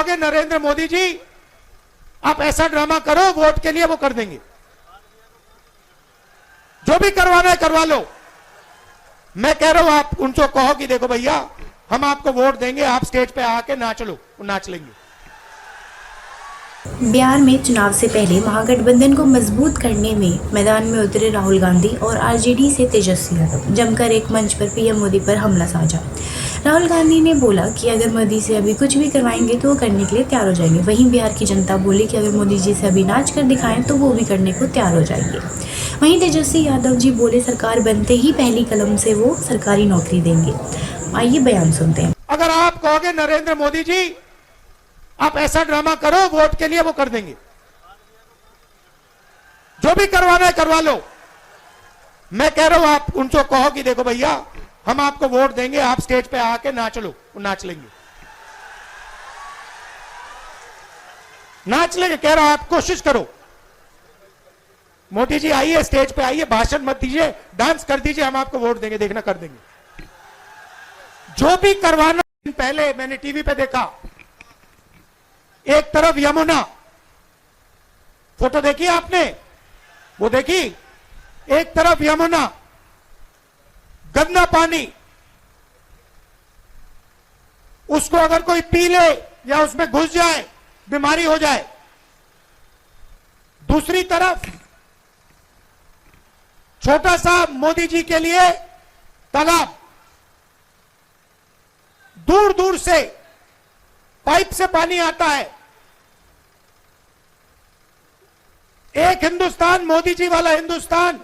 कहोगे नरेंद्र मोदी जी आप ऐसा ड्रामा करो, वोट के लिए वो कर देंगे, जो भी करवाना है करवा लो। मैं कह रहा हूं आप उनको कहो कि देखो भैया हम आपको वोट देंगे, आप स्टेज पे आके नाच लो, वो नाच लेंगे। बिहार में चुनाव से पहले महागठबंधन को मजबूत करने में मैदान में उतरे राहुल गांधी और आरजेडी से तेजस्वी यादव जमकर एक मंच पर पीएम मोदी पर हमला साधा। राहुल गांधी ने बोला कि अगर मोदी से अभी कुछ भी करवाएंगे तो वो करने के लिए तैयार हो जाएंगे। वहीं बिहार की जनता बोली कि अगर मोदी जी से अभी नाच कर दिखाएं तो वो भी करने को तैयार हो जाएंगे। वहीं तेजस्वी यादव जी बोले सरकार बनते ही पहली कलम से वो सरकारी नौकरी देंगे। आइए बयान सुनते हैं। अगर आप कहोगे नरेंद्र मोदी जी आप ऐसा ड्रामा करो, वोट के लिए वो कर देंगे, जो भी करवाना है करवा लो। मैं कह रहा हूं आप उनको कहो कि देखो भैया हम आपको वोट देंगे, आप स्टेज पे आके नाच लो, वो नाच लेंगे, नाच लेंगे। कह रहा हूं आप कोशिश करो। मोदी जी आइए, स्टेज पे आइए, भाषण मत दीजिए, डांस कर दीजिए, हम आपको वोट देंगे, देखना कर देंगे। जो भी करवाना। पहले मैंने टीवी पे देखा, एक तरफ यमुना, फोटो देखी आपने, वो देखी, एक तरफ यमुना, गंदा पानी, उसको अगर कोई पी ले या उसमें घुस जाए बीमारी हो जाए। दूसरी तरफ छोटा सा मोदी जी के लिए तालाब, दूर दूर से पाइप से पानी आता है। एक हिंदुस्तान, मोदी जी वाला हिंदुस्तान।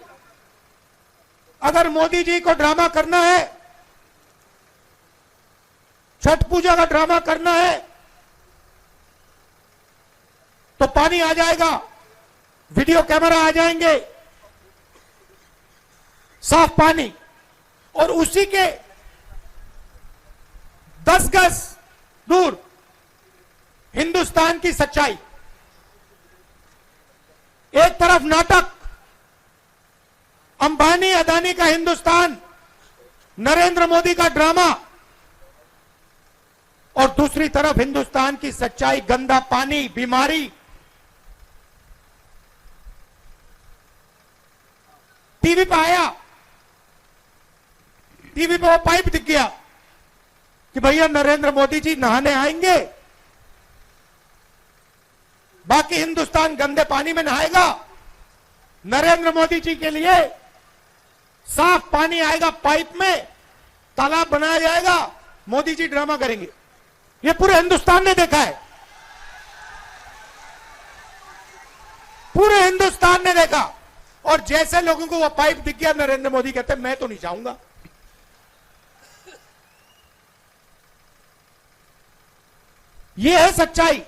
अगर मोदी जी को ड्रामा करना है, छठ पूजा का ड्रामा करना है, तो पानी आ जाएगा, वीडियो कैमरा आ जाएंगे, साफ पानी, और उसी के 10 गज दूर हिंदुस्तान की सच्चाई। एक तरफ नाटक, अंबानी अदानी का हिंदुस्तान, नरेंद्र मोदी का ड्रामा, और दूसरी तरफ हिंदुस्तान की सच्चाई, गंदा पानी, बीमारी। टीवी पे आया, टीवी पे वो पाइप दिख गया कि भैया नरेंद्र मोदी जी नहाने आएंगे, बाकी हिंदुस्तान गंदे पानी में नहाएगा। नरेंद्र मोदी जी के लिए साफ पानी आएगा, पाइप में तालाब बनाया जाएगा, मोदी जी ड्रामा करेंगे। ये पूरे हिंदुस्तान ने देखा है, पूरे हिंदुस्तान ने देखा। और जैसे लोगों को वो पाइप दिख गया, नरेंद्र मोदी कहते मैं तो नहीं जाऊंगा। ये है सच्चाई।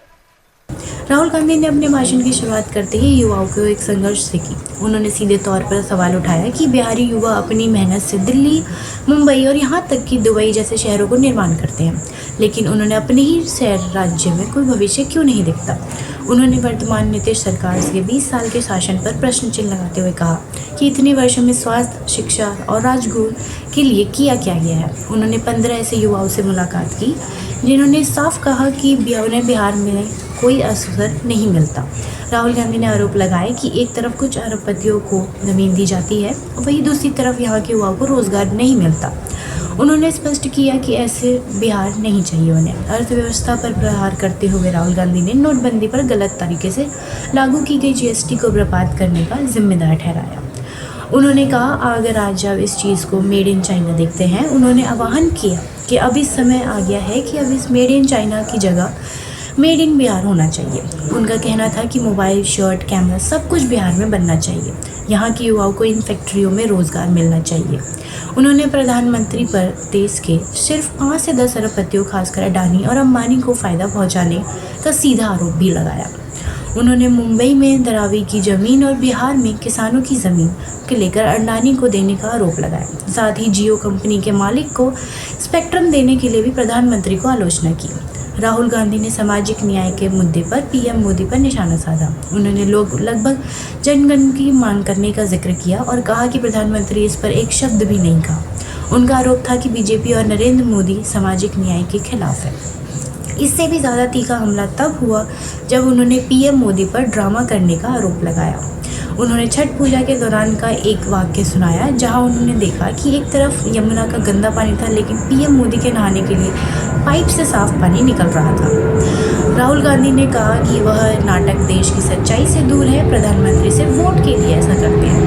राहुल गांधी ने अपने भाषण की शुरुआत करते ही युवाओं को एक संघर्ष से की। उन्होंने सीधे तौर पर सवाल उठाया कि बिहारी युवा अपनी मेहनत से दिल्ली, मुंबई और यहाँ तक कि दुबई जैसे शहरों को निर्माण करते हैं, लेकिन उन्होंने अपने ही शहर राज्य में कोई भविष्य क्यों नहीं दिखता। उन्होंने वर्तमान नीतीश सरकार से 20 साल के शासन पर प्रश्न चिन्ह लगाते हुए कहा कि इतने वर्षों में स्वास्थ्य, शिक्षा और राजगुण के लिए किया क्या गया है। उन्होंने 15 ऐसे युवाओं से मुलाकात की जिन्होंने साफ कहा कि उन्हें बिहार में कोई अवसर नहीं मिलता। राहुल गांधी ने आरोप लगाए कि एक तरफ कुछ अरबपतियों को जमीन दी जाती है, वहीं दूसरी तरफ यहाँ के युवाओं को रोजगार नहीं मिलता। उन्होंने स्पष्ट किया कि ऐसे बिहार नहीं चाहिए उन्हें। अर्थव्यवस्था पर प्रहार करते हुए राहुल गांधी ने नोटबंदी पर गलत तरीके से लागू की गई जीएसटी को बर्बाद करने का जिम्मेदार ठहराया। उन्होंने कहा अगर आज अब इस चीज़ को मेड इन चाइना देखते हैं, उन्होंने आह्वान किया कि अब इस समय आ गया है कि अब इस मेड इन चाइना की जगह मेड इन बिहार होना चाहिए। उनका कहना था कि मोबाइल, शर्ट, कैमरा सब कुछ बिहार में बनना चाहिए। यहाँ के युवाओं को इन फैक्ट्रियों में रोजगार मिलना चाहिए। उन्होंने प्रधानमंत्री पर देश के सिर्फ 5 से 10 अरबपतियों खासकर अडानी और अंबानी को फ़ायदा पहुँचाने का सीधा आरोप भी लगाया। उन्होंने मुंबई में धरावी की ज़मीन और बिहार में किसानों की ज़मीन के लेकर अडानी को देने का आरोप लगाया। साथ ही जियो कंपनी के मालिक को स्पेक्ट्रम देने के लिए भी प्रधानमंत्री को आलोचना की। राहुल गांधी ने सामाजिक न्याय के मुद्दे पर पीएम मोदी पर निशाना साधा। उन्होंने लगभग जनगण की मांग करने का जिक्र किया और कहा कि प्रधानमंत्री इस पर एक शब्द भी नहीं कहा। उनका आरोप था कि बीजेपी और नरेंद्र मोदी सामाजिक न्याय के खिलाफ है। इससे भी ज़्यादा तीखा हमला तब हुआ जब उन्होंने पीएम मोदी पर ड्रामा करने का आरोप लगाया। उन्होंने छठ पूजा के दौरान का एक वाक्य सुनाया जहां उन्होंने देखा कि एक तरफ यमुना का गंदा पानी था, लेकिन पीएम मोदी के नहाने के लिए पाइप से साफ पानी निकल रहा था। राहुल गांधी ने कहा कि वह नाटक देश की सच्चाई से दूर है, प्रधानमंत्री सिर्फ वोट के लिए ऐसा करते हैं।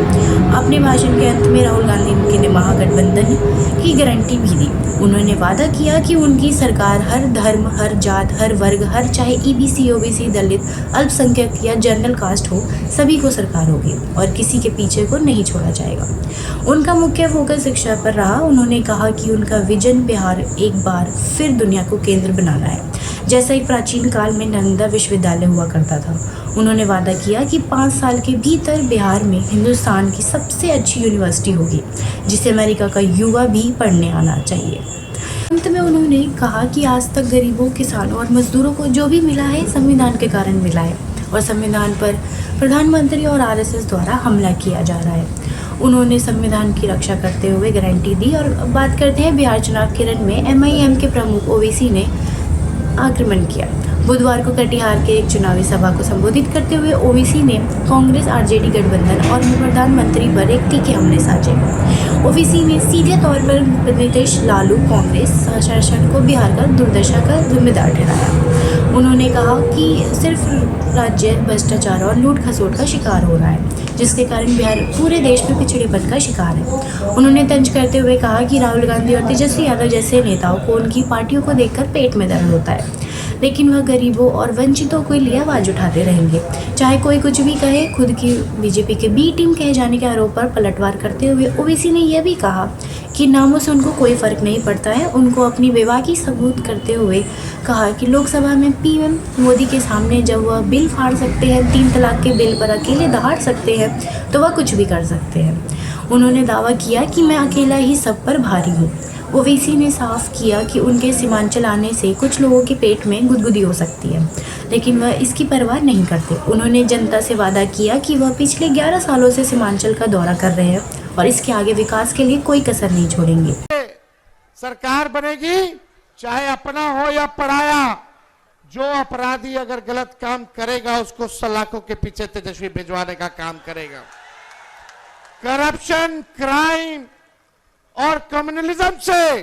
अपने भाषण के अंत में राहुल गांधी ने महागठबंधन की गारंटी भी दी। उन्होंने वादा किया कि उनकी सरकार हर धर्म, हर जात, हर वर्ग, हर चाहे ईबीसी, ओबीसी, दलित, अल्पसंख्यक या जनरल कास्ट हो, सभी को सरकार होगी और किसी के पीछे को नहीं छोड़ा जाएगा। उनका मुख्य फोकस शिक्षा पर रहा। उन्होंने कहा कि उनका विजन बिहार एक बार फिर दुनिया को केंद्र बनाना है, जैसा एक प्राचीन काल में नालंदा विश्वविद्यालय हुआ करता था। उन्होंने वादा किया कि 5 साल के भीतर बिहार में हिंदुस्तान की सबसे अच्छी यूनिवर्सिटी होगी, जिसे अमेरिका का युवा भी पढ़ने आना चाहिए। अंत में उन्होंने कहा कि आज तक गरीबों, किसानों और मजदूरों को जो भी मिला है संविधान के कारण मिला है और संविधान पर प्रधानमंत्री और आरएसएस द्वारा हमला किया जा रहा है। उन्होंने संविधान की रक्षा करते हुए गारंटी दी। और बात करते हैं बिहार चुनाव के रण में एमआईएम के प्रमुख ओवैसी ने आक्रमण किया। बुधवार को कटिहार के एक चुनावी सभा को संबोधित करते हुए ओवैसी ने कांग्रेस आरजेडी गठबंधन और प्रधानमंत्री पर एक तीखे हमले साजे। ओवैसी ने सीधे तौर पर नीतीश लालू कांग्रेस शासन को बिहार का दुर्दशा का जिम्मेदार ठहराया। उन्होंने कहा कि सिर्फ राज्य भ्रष्टाचार और लूट खसोट का शिकार हो रहा है, जिसके कारण बिहार पूरे देश में पिछड़ेपन का शिकार है। उन्होंने तंज करते हुए कहा कि राहुल गांधी और तेजस्वी यादव जैसे नेताओं को उनकी पार्टियों को देखकर पेट में दर्द होता है, लेकिन वह गरीबों और वंचितों के लिए आवाज़ उठाते रहेंगे, चाहे कोई कुछ भी कहे। खुद की बीजेपी के बी टीम कहे जाने के आरोप पर पलटवार करते हुए ओवैसी ने यह भी कहा कि नामों से उनको कोई फर्क नहीं पड़ता है। उनको अपनी बेबाकी सबूत करते हुए कहा कि लोकसभा में पीएम मोदी के सामने जब वह बिल फाड़ सकते हैं, 3 तलाक के बिल पर अकेले दहाड़ सकते हैं, तो वह कुछ भी कर सकते हैं। उन्होंने दावा किया कि मैं अकेला ही सब पर भारी हूँ। ओवैसी ने साफ किया कि उनके सीमांचल आने से कुछ लोगों के पेट में गुदगुदी हो सकती है, लेकिन वह इसकी परवाह नहीं करते। उन्होंने जनता से वादा किया कि वह पिछले 11 सालों से सीमांचल का दौरा कर रहे हैं और इसके आगे विकास के लिए कोई कसर नहीं छोड़ेंगे। सरकार बनेगी, चाहे अपना हो या पराया। जो अपराधी अगर गलत काम करेगा उसको सलाखों के पीछे तेजस्वी भिजवाने का काम करेगा। करप्शन, क्राइम और कम्युनलिज्म से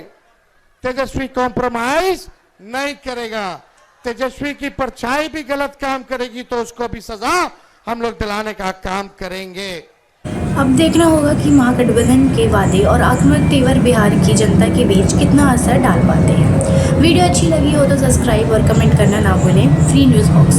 तेजस्वी कॉम्प्रोमाइज नहीं करेगा। तेजस्वी की परछाई भी गलत काम करेगी तो उसको भी सजा हम लोग दिलाने का काम करेंगे। अब देखना होगा कि महागठबंधन के वादे और आक्रामक तेवर बिहार की जनता के बीच कितना असर डाल पाते हैं। वीडियो अच्छी लगी हो तो सब्सक्राइब और कमेंट करना ना भूलें। Free news box.